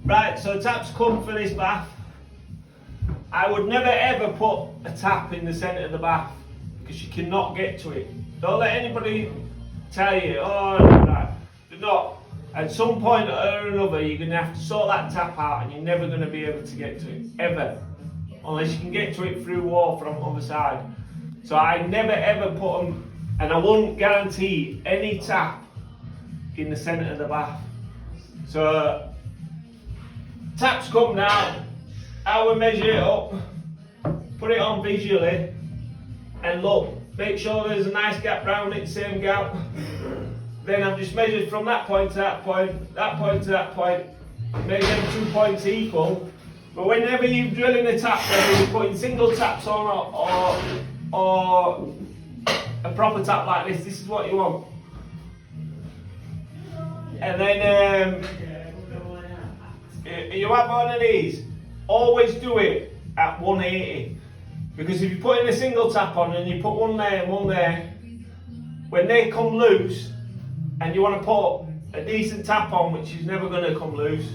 Right, so taps come for this bath. I would never ever put a tap in the centre of the bath because you cannot get to it. Don't let anybody tell you, oh, right, do not. At some point or another, you're going to have to sort that tap out and you're never going to be able to get to it, ever. Unless you can get to it through wall from the other side. So I never ever put them, and I wouldn't guarantee any tap in the centre of the bath. So, taps come now, I will measure it up, put it on visually, and look, make sure there's a nice gap round it, same gap. Then I've just measured from that point to that point, that point to that point, make them 2 points equal. But whenever you're drilling a tap, whether you're putting single taps on or a proper tap like this is what you want. And then you have one of these, always do it at 180. Because if you put in a single tap on and you put one there and one there, when they come loose and you want to put a decent tap on which is never going to come loose,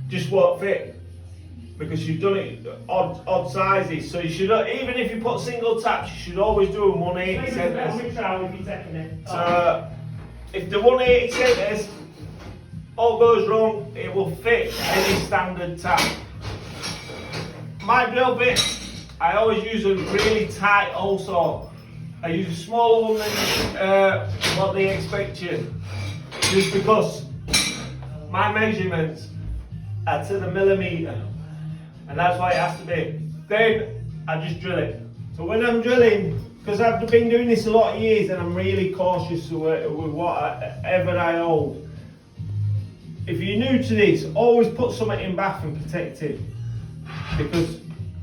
just won't fit. Because you've done it odd sizes. So you should, even if you put single taps, you should always do them 180 centimetres. So if the 180 centimetres all goes wrong, it will fit any standard tap. My drill bit, I always use a really tight hole saw. I use a smaller one than what they expect you. Just because my measurements are to the millimetre. And that's why it has to be. Then I just drill it. So when I'm drilling, because I've been doing this a lot of years and I'm really cautious with whatever I hold. If you're new to this, always put something in bath and protect it. Because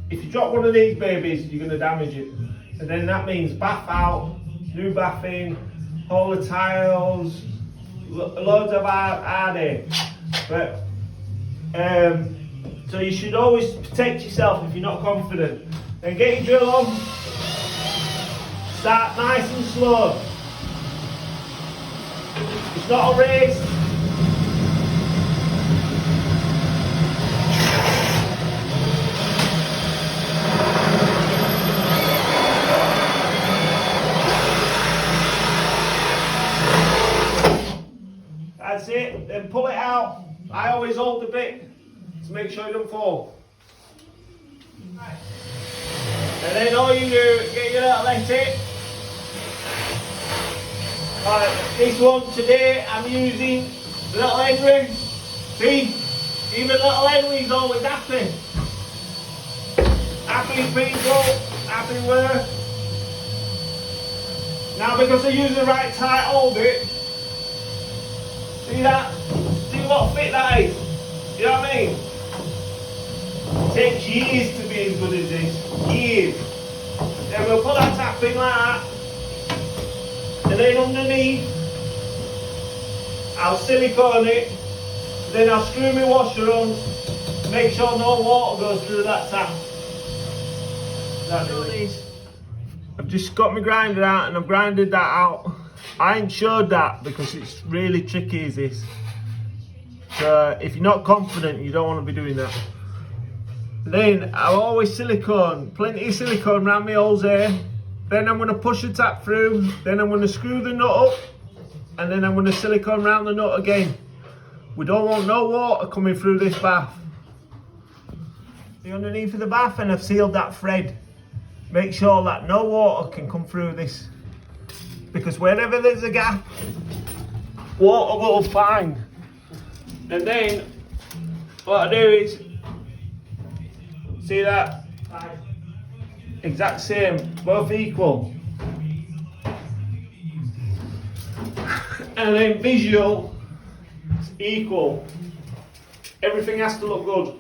if you drop one of these babies, you're going to damage it. And then that means bath out, new bath in, all the tiles, loads of hard. But so you should always protect yourself if you're not confident. Then get your drill on. Start nice and slow. It's not a race. That's it. Then pull it out. I always hold the bit to make sure it don't fall. And then all you do is get your little tip. This one today I'm using little Henry. See, even little Henry's always happy. Happy people, happy work. Now because I use the right tight hold bit, see that? See what fit that is? You know what I mean? It takes years to be as good as this. Years. Then we'll put that tap in like that. And then underneath, I'll silicone it. Then I'll screw my washer on. Make sure no water goes through that tap. I've just got my grinder out and I've grinded that out. I ain't showed that because it's really tricky as this. So if you're not confident, you don't want to be doing that. Then I'll always silicone, plenty of silicone around my holes here. Then I'm going to push the tap through. Then I'm going to screw the nut up. And then I'm going to silicone around the nut again. We don't want no water coming through this bath. The underneath of the bath, and I've sealed that thread. Make sure that no water can come through this. Because wherever there's a gap, water will find. And then what I do is, see that? Exact same, both equal. And then visual, equal. Everything has to look good.